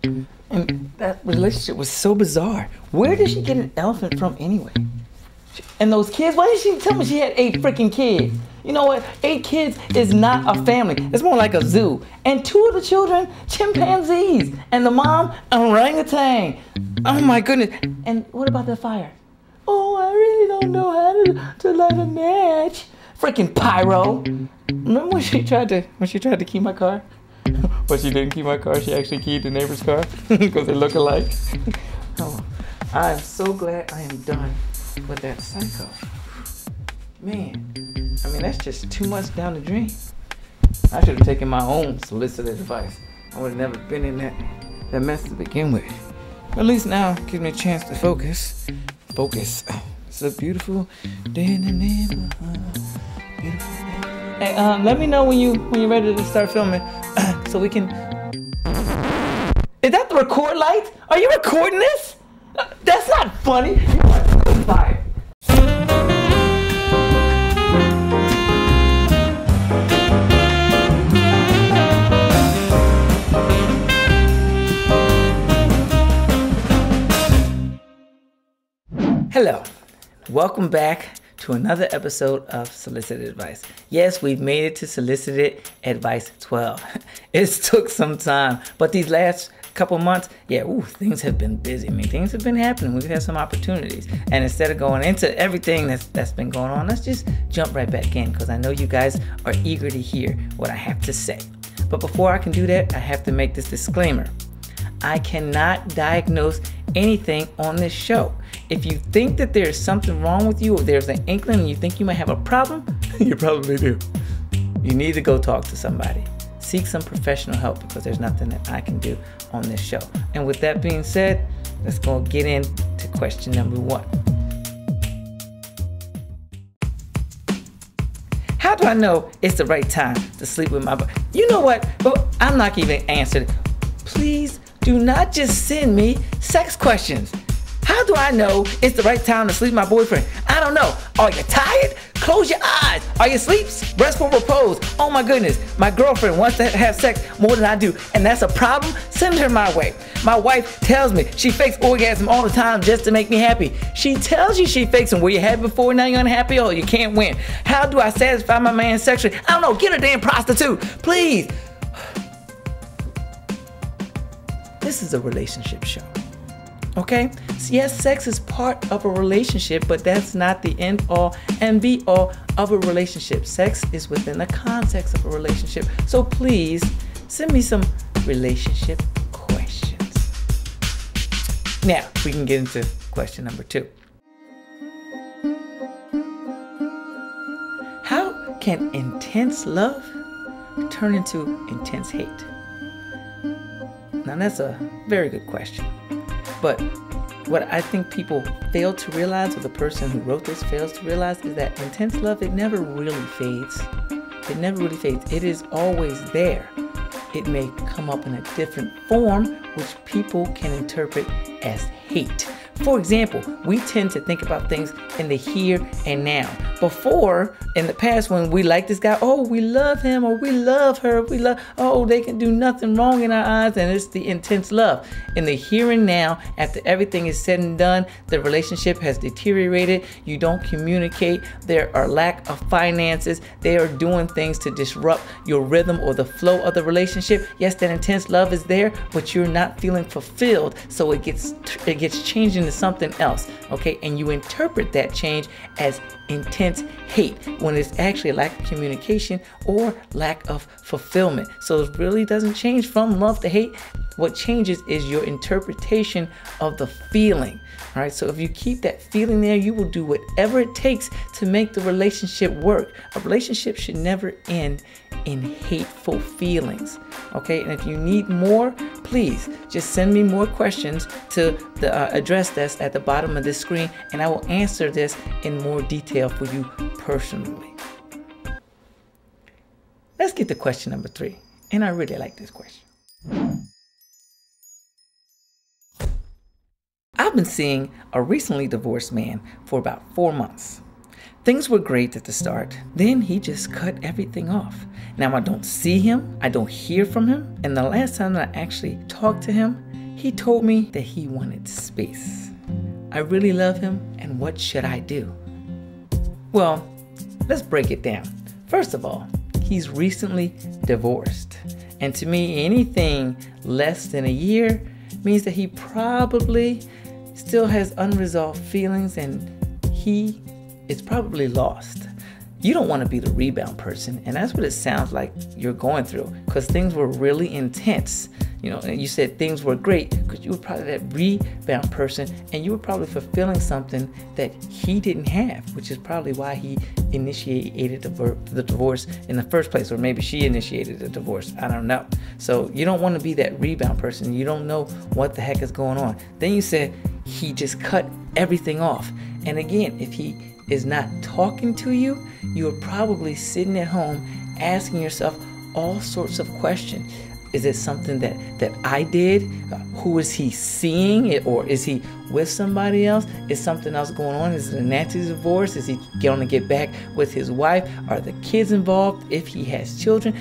And that relationship was so bizarre. Where did she get an elephant from anyway? And those kids, why didn't she tell me she had 8 freaking kids? You know what? 8 kids is not a family. It's more like a zoo. And 2 of the children, chimpanzees. And the mom, orangutan. Oh my goodness. And what about the fire? Oh, I really don't know how to light a match. Freaking pyro. Remember when she tried to key my car? But she didn't key my car. She actually keyed the neighbor's car because they look alike. Oh, I am so glad I am done with that psycho. Man, I mean, that's just too much down the drain. I should have taken my own solicited advice. I would have never been in that mess to begin with. But at least now it gives me a chance to focus. Focus. It's a beautiful day in the neighborhood. Beautiful day. Hey, let me know when you're ready to start filming, so we can. Is that the record light? Are you recording this? That's not funny. You are fired. Hello, welcome back to another episode of Solicited Advice. Yes, we've made it to Solicited Advice 12. It took some time, but these last couple months, things have been busy. I mean, things have been happening. We've had some opportunities. And instead of going into everything that's been going on, let's just jump right back in, because I know you guys are eager to hear what I have to say. But before I can do that, I have to make this disclaimer. I cannot diagnose anything on this show. If you think that there's something wrong with you, or there's an inkling and you think you might have a problem, you probably do. You need to go talk to somebody. Seek some professional help, because there's nothing that I can do on this show. And with that being said, let's go get into question number 1. How do I know it's the right time to sleep with my boy? You know what? But I'm not even answering. Please do not just send me sex questions. How do I know it's the right time to sleep with my boyfriend? I don't know. Are you tired? Close your eyes. Are you asleep? Restful repose. Oh my goodness. My girlfriend wants to have sex more than I do, and that's a problem? Send her my way. My wife tells me she fakes orgasm all the time just to make me happy. She tells you she fakes them. Were you happy before? Now you're unhappy? Oh, you can't win. How do I satisfy my man sexually? I don't know. Get a damn prostitute. Please. This is a relationship show. Okay? So yes, sex is part of a relationship, but that's not the end all and be all of a relationship. Sex is within the context of a relationship. So please send me some relationship questions. Now, we can get into question number 2. How can intense love turn into intense hate? Now, that's a very good question. But what I think people fail to realize, or the person who wrote this fails to realize, is that intense love, it never really fades. It never really fades. It is always there. It may come up in a different form, which people can interpret as hate. For example, we tend to think about things in the here and now. Before, in the past, when we like this guy, oh, we love him, or we love her, they can do nothing wrong in our eyes, and it's the intense love. In the here and now, after everything is said and done, the relationship has deteriorated, you don't communicate, there are lack of finances, they are doing things to disrupt your rhythm or the flow of the relationship. Yes, that intense love is there, but you're not feeling fulfilled, so it gets changed into something else, okay? And you interpret that change as intense hate, when it's actually a lack of communication or lack of fulfillment. So it really doesn't change from love to hate. What changes is your interpretation of the feeling. All right, so if you keep that feeling there, you will do whatever it takes to make the relationship work. A relationship should never end in hateful feelings. Okay, and if you need more, please just send me more questions to the address that's at the bottom of this screen, and I will answer this in more detail for you personally. Let's get to question number 3, and I really like this question. I've been seeing a recently divorced man for about 4 months. Things were great at the start. Then he just cut everything off. Now I don't see him. I don't hear from him. And the last time that I actually talked to him, he told me that he wanted space. I really love him, and what should I do? Well, let's break it down. First of all, he's recently divorced. And to me, anything less than a year means that he probably still has unresolved feelings and he is probably lost. You don't want to be the rebound person, and that's what it sounds like you're going through, because things were really intense. And you said things were great because you were probably that rebound person, and you were probably fulfilling something that he didn't have, which is probably why he initiated the divorce in the first place, or maybe she initiated the divorce. I don't know. So you don't want to be that rebound person. You don't know what the heck is going on. Then you said he just cut everything off. And again, if he is not talking to you, you're probably sitting at home asking yourself all sorts of questions. Is it something that I did? Who is he seeing? Or is he with somebody else? Is something else going on? Is it a nasty divorce? Is he going to get back with his wife? Are the kids involved? If he has children,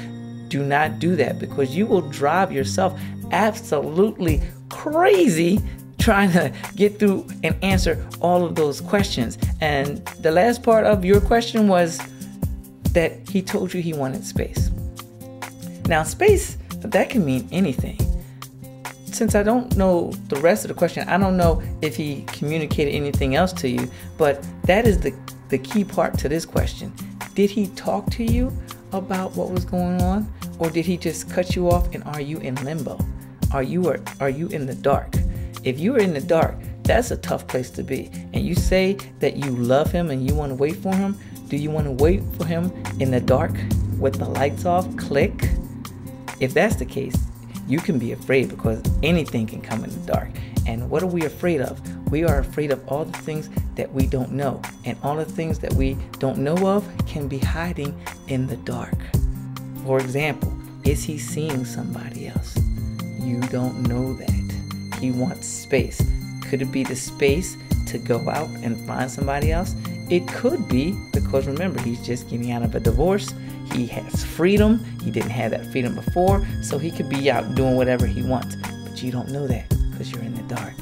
do not do that, because you will drive yourself absolutely crazy trying to get through and answer all of those questions. And the last part of your question was that he told you he wanted space. Now, space, that can mean anything. Since I don't know the rest of the question, I don't know if he communicated anything else to you, but that is the key part to this question. Did he talk to you about what was going on, or did he just cut you off, and are you in limbo? Are you in the dark? If you are in the dark, that's a tough place to be. And you say that you love him and you want to wait for him. Do you want to wait for him in the dark with the lights off? Click. If that's the case, you can be afraid, because anything can come in the dark. And what are we afraid of? We are afraid of all the things that we don't know. And all the things that we don't know of can be hiding in the dark. For example, is he seeing somebody else? You don't know that. He wants space. Could it be the space to go out and find somebody else? It could be, because remember, he's just getting out of a divorce. He has freedom. He didn't have that freedom before, so he could be out doing whatever he wants. But you don't know that, because you're in the dark.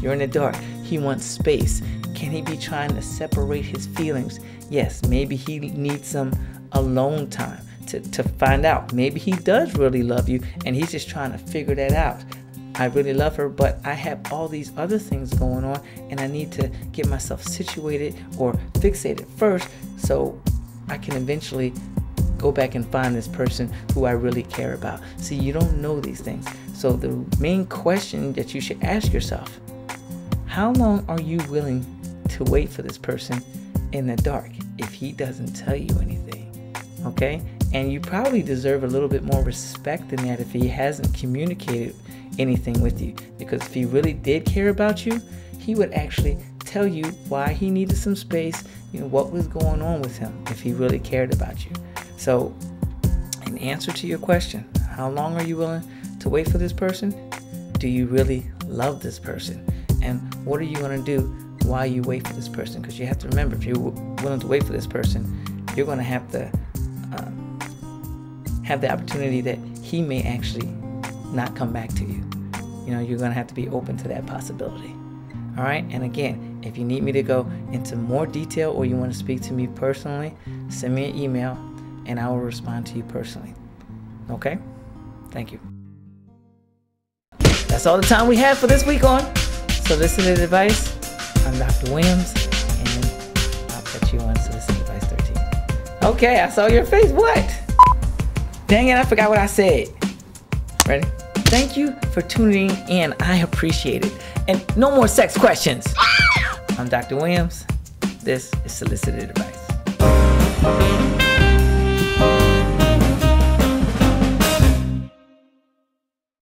You're in the dark. He wants space. Can he be trying to separate his feelings? Yes, maybe he needs some alone time to find out. Maybe he does really love you, and he's just trying to figure that out. I really love her, but I have all these other things going on, and I need to get myself situated or fixated first so I can eventually go back and find this person who I really care about. See, you don't know these things. So the main question that you should ask yourself, how long are you willing to wait for this person in the dark if he doesn't tell you anything? Okay? And you probably deserve a little bit more respect than that if he hasn't communicated anything with you. Because if he really did care about you, he would actually tell you why he needed some space, what was going on with him, if he really cared about you. So, in answer to your question, how long are you willing to wait for this person? Do you really love this person? And what are you going to do while you wait for this person? Because you have to remember, if you're willing to wait for this person, you're going to have to have the opportunity that he may actually not come back to you. You're going to have to be open to that possibility. All right. And again, if you need me to go into more detail, or you want to speak to me personally, send me an email and I will respond to you personally. Okay. Thank you. That's all the time we have for this week on Solicited Advice. I'm Dr. Williams, and I'll put you on Solicited Advice 13. Okay. I saw your face. What? Dang it. I forgot what I said. Ready? Thank you for tuning in. I appreciate it. And no more sex questions. I'm Dr. Williams. This is Solicited Advice.